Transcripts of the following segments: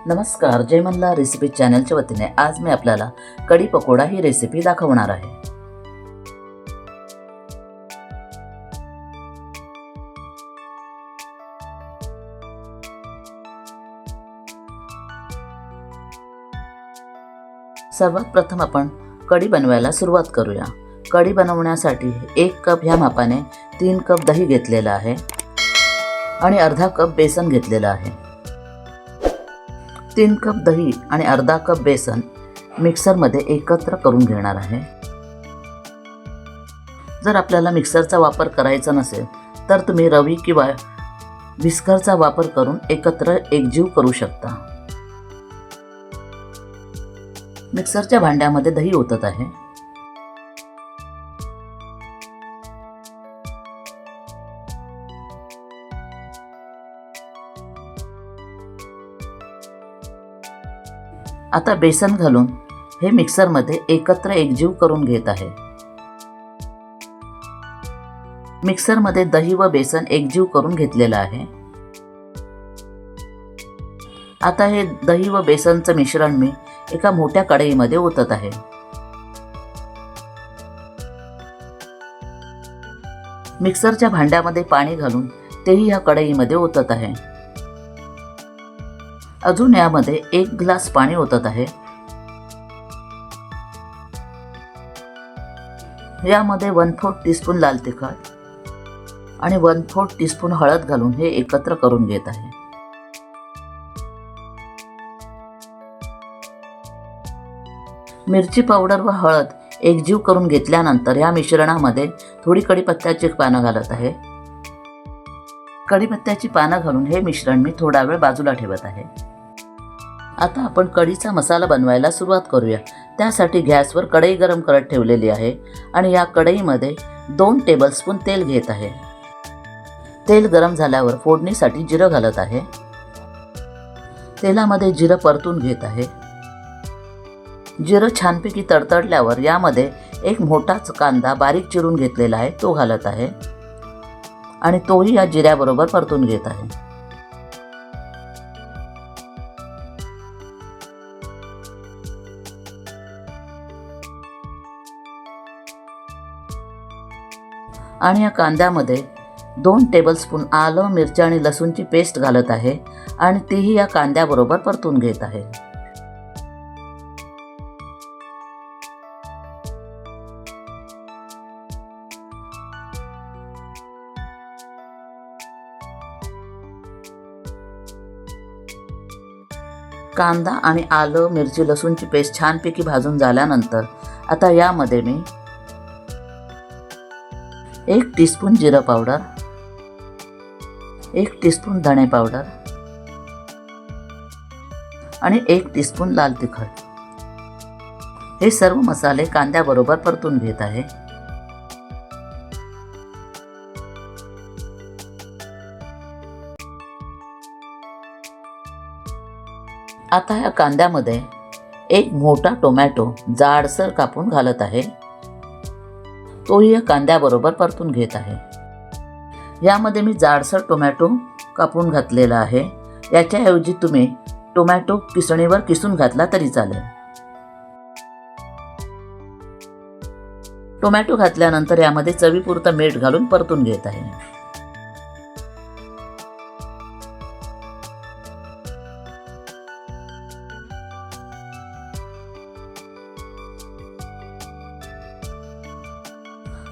नमस्कार, जय मल्हार रेसिपी चॅनलच्या वतीने आज मी आपल्याला कढी पकोडा ही रेसिपी दाखवणार आहे। सर्वात प्रथम आपण कढी बनवायला सुरुवात करूया। कढी बनवण्यासाठी 1 कप ह्या मापाने 3 कप दही घेतलेला आहे आणि अर्धा कप बेसन घेतलेला आहे। 3 कप दही आणि अर्धा कप बेसन मिक्सरमध्ये एकत्र करून घेणार आहे। जर आपल्याला मिक्सरचा वापर करायचा नसेल तर तुम्ही रवी किंवा विस्करचा वापर करून एकत्र एकजीव करू शकता। मिक्सरच्या भांड्यामध्ये दही ओतत आहे। आता बेसन घालून हे मिक्सरमध्ये एकत्र एकजीव करून घेत आहे। मिक्सरमध्ये दही व बेसन एकजीव करून घेतलेलं आहे। आता हे दही व बेसनचं मिश्रण मी एका मोठ्या कढईमध्ये ओतत आहे। मिक्सरच्या भांड्यामध्ये पाणी घालून तेही ह्या कढईमध्ये ओतत आहे। अजून यामध्ये 1 ग्लास पाणी ओतत आहे। यामध्ये 1/4 टीस्पून लाल तिखट आणि 1/4 टीस्पून हळद घालून हे एकत्र करून घेत आहे। मिरची पावडर व हळद एकजीव करून घेतल्यानंतर या मिश्रणामध्ये थोडी कढीपत्त्याची पानं घालत आहे। कढीपत्त्याची पानं घालून हे मिश्रण मी थोडा वेळ बाजूला ठेवत आहे। आता आपण कढीचा मसाला बनवायला सुरुवात करूया। त्यासाठी गॅसवर कढई गरम करत ठेवलेली आहे आणि या कढईमध्ये 2 टेबलस्पून तेल घेत आहे। तेल गरम झाल्यावर फोडणीसाठी जिरं घालत आहे। तेलामध्ये जिरं परतून घेत आहे। जिरं छानपैकी तडतडल्यावर यामध्ये एक मोठाच कांदा बारीक चिरून घेतलेला आहे तो घालत आहे आणि तोही या जिऱ्याबरोबर परतून घेत आहे। आणि या कांद्यामध्ये 2 टेबलस्पून आलं, मिरची आणि लसूणची पेस्ट घालत आहे आणि तीही या कांद्याबरोबर परतून घेत आहे। कांदा आणि आलं, मिरची, लसूणची पेस्ट छानपैकी भाजून झाल्यानंतर आता यामध्ये मी 1 टीस्पून जिरं पावडर, 1 टीस्पून धणे पावडर आणि 1 टीस्पून लाल तिखट हे सर्व मसाले कांद्याबरोबर परतून घेत आहे। आता या कांद्यामध्ये 1 मोठा टोमॅटो जाडसर कापून घालत आहे। तोही या कांद्याबरोबर परतून घेत आहे। यामध्ये मी जाडसर टोमॅटो कापून घातलेला आहे। याच्याऐवजी तुम्ही टोमॅटो किसणीवर किसून घातला तरी चालेल। टोमॅटो घातल्यानंतर यामध्ये चवीपुरतं मीठ घालून परतून घेत आहे।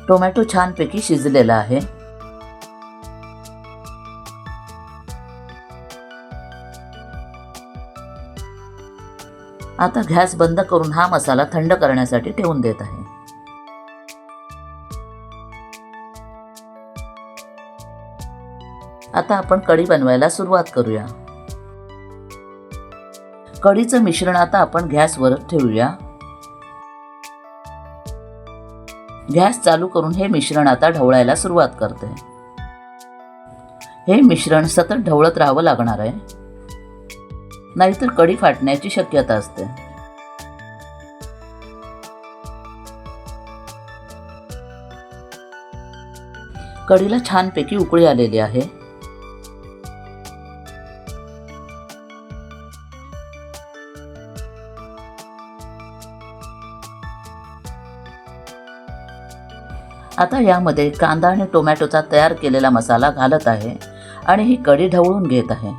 टोमॅटो छानपैकी शिजलेला आहे। आता गॅस बंद करून हा मसाला थंड करण्यासाठी ठेवून देत आहे। आता आपण कढी बनवायला सुरुवात करूया। कढीचं मिश्रण आता आपण गॅसवर ठेवूया। गॅस चालू करून हे मिश्रण आता ढवळायला सुरुवात करते। हे मिश्रण सतत ढवळत राहावं लागणार आहे, नाहीतर कढी फाटण्याची शक्यता असते। कढीला छानपैकी उकळी आलेली आहे। आता यामध्ये कांदा आणि टोमॅटोचा तयार केलेला मसाला घालत आहे आणि ही कढी ढवळून घेत आहे.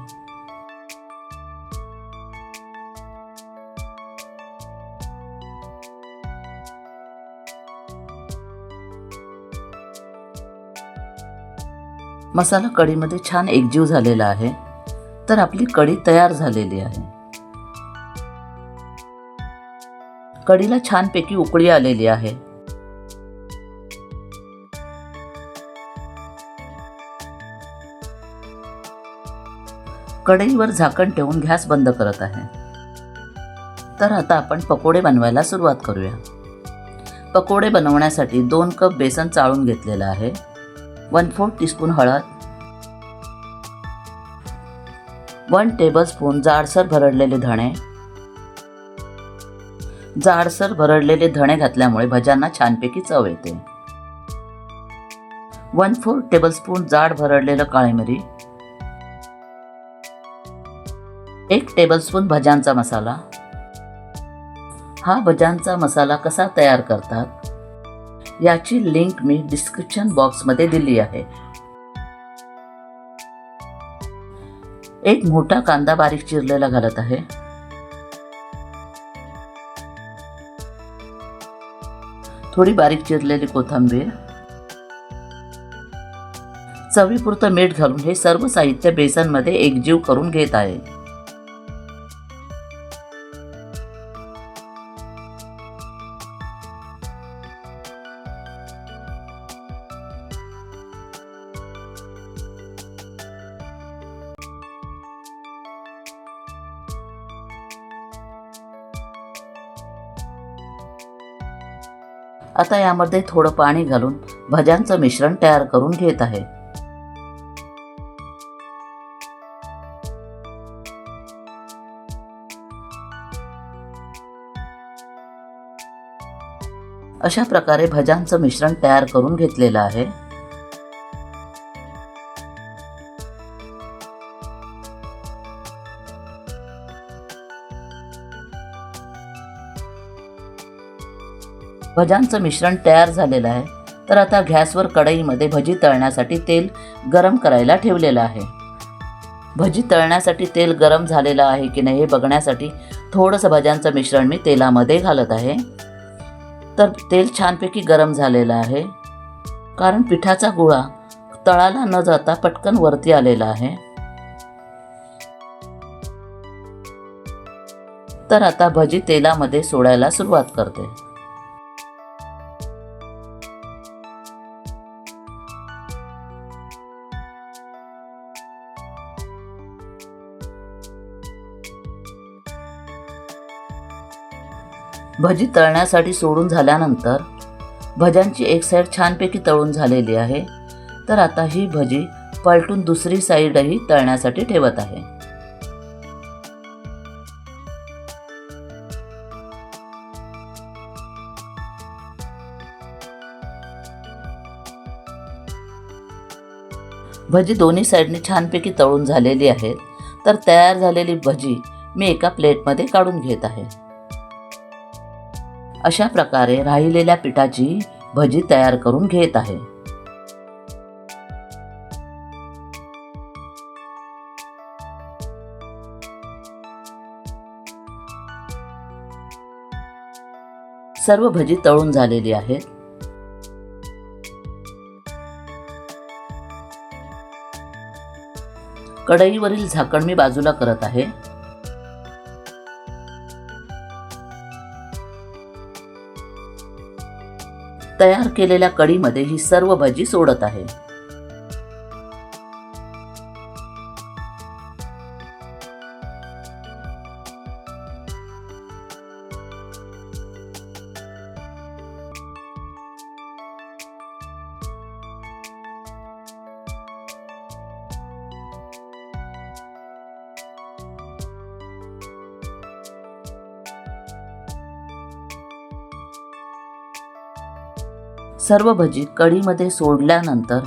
मसाला कढीमध्ये छान एकजीव झालेला आहे. तर आपली कढी तयार झालेली आहे. कढीला छानपैकी उकळी आलेली आहे. कढईवर झाकण ठेवून गॅस बंद करत आहे. तर आता आपण पकोडे बनवायला सुरुवात करूया. पकोडे बनवण्यासाठी 2 कप बेसन चाळून घेतलेलं आहे. 1/4 टीस्पून हळद, 1 टेबलस्पून जाडसर भरडलेले धणे. जाडसर भरडलेले धणे घातल्यामुळे भज्यांना छानपैकी चव येते. 1/4 टेबलस्पून जाड भरडलेलं काळी मिरी, 1 टेबलस्पून भज्यांचा मसाला. हा भज्यांचा मसाला कसा तयार करतात याची लिंक मी डिस्क्रिप्शन बॉक्समध्ये दिली आहे. 1 मोठा कांदा बारीक चिरलेला घालत आहे. थोडी बारीक चिरलेली कोथिंबीर. चवीपुरतं मीठ घालून हे सर्व साहित्य बेसनमध्ये एकजीव करून घेत आहे. आता यामध्ये थोडं पाणी घालून भज्यांचं मिश्रण तयार करून घेत आहे. अशा प्रकारे भज्यांचं मिश्रण तयार करून घेतलेलं आहे. भज्यांचं मिश्रण तयार झालेलं आहे. तर आता गॅसवर कढईमध्ये भजी तळण्यासाठी तेल गरम करायला ठेवलेलं आहे. भजी तळण्यासाठी तेल गरम झालेलं आहे की नाही हे बघण्यासाठी थोडंसं भज्यांचं मिश्रण मी तेलामध्ये घालत आहे. तर तेल छानपैकी गरम झालेलं आहे, कारण पिठाचा गोळा तळाला न जाता पटकन वरती आलेला आहे. तर आता भजी तेलामध्ये सोडायला सुरुवात करते. भजी तळण्यासाठी सोडून झाल्यानंतर भज्यांची एक साईड छानपैकी तळून झालेली आहे. तर आता ही भजी पलटून दुसरी साईडही तळण्यासाठी ठेवत आहे. भजी दोन्ही साईडने छानपैकी तळून झालेली आहेत. तर तयार झालेली भजी मी एका प्लेटमध्ये काढून घेत आहे. अशा प्रकारे राहिलेल्या पिठाची भजी तयार करून घेत आहे. सर्व भजी तळून झालेली आहेत. कढईवरील झाकण मी बाजूला करत आहे. तयार केलेल्या कढीमध्ये ही सर्व भजी सोडत आहे. सर्व भजी कढीमध्ये सोडल्यानंतर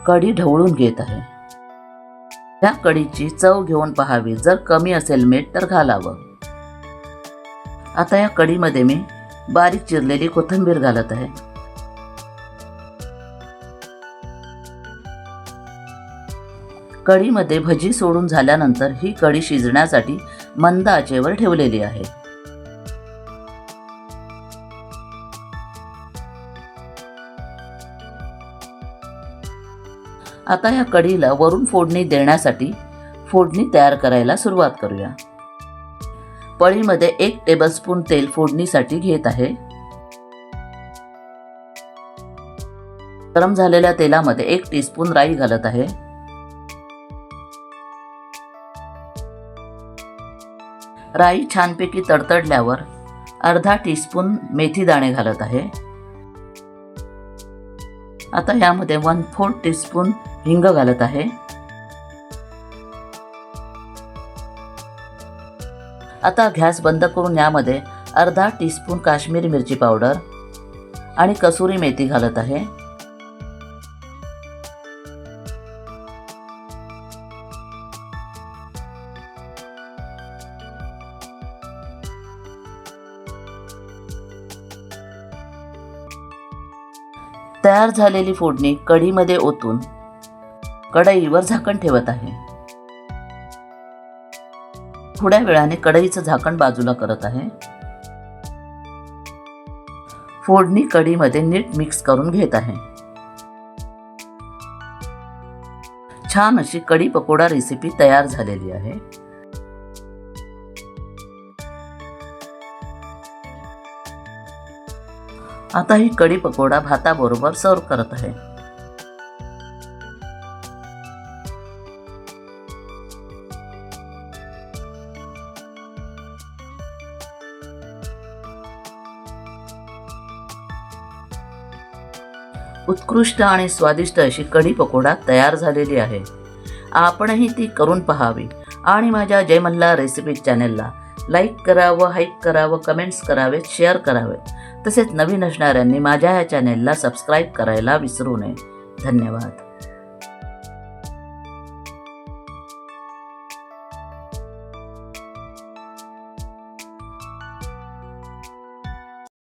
कढी ढवळून घेत आहे. या कढीची चव घेऊन पाहावी, जर कमी असेल मीठ तर घालावं. आता या कढीमध्ये मी बारीक चिरलेली कोथिंबीर घालत आहे. कढीमध्ये भजी सोडून झाल्यानंतर ही कढी शिजण्यासाठी मंद आचेवर ठेवलेली आहे. आता या कढीला वरून फोडणी देण्यासाठी फोडणी तयार करायला सुरुवात करूया. पळीमध्ये 1 टेबलस्पून तेल फोडणीसाठी घेत आहे. गरम झालेल्या तेलामध्ये 1 टीस्पून राई घालत आहे. राई छानपैकी तडतडल्यावर अर्धा टीस्पून मेथी दाणे घालत आहे. आता यामध्ये 1/4 टीस्पून हिंग घालत आहे. आता गॅस बंद करून यामध्ये अर्धा टीस्पून काश्मीरी मिरची पावडर आणि कसुरी मेथी घालत आहे. तयार झालेली फोडणी कढीमध्ये ओतून कढईवर झाकण ठेवत आहे. थोड्या वेळाने कढईचं झाकण बाजूला करत आहे. फोडणी कढीमध्ये नीट मिक्स करून घेत आहे. छान अशी कढी पकोडा रेसिपी तयार झालेली आहे. आता ही कढी पकोडा भाताबरोबर सर्व करत आहे. उत्कृष्ट आणि स्वादिष्ट अशी कढी पकोडा तयार झालेली आहे. आपणही ती करून पहावी आणि माझ्या जय मल्हार रेसिपी चॅनलला लाईक करावं, हाईक करावं, कमेंट्स करावेत, शेअर करावेत. तसेच नवीन असणाऱ्यांनी माझ्या या चॅनेलला सबस्क्राईब करायला विसरू नये. धन्यवाद.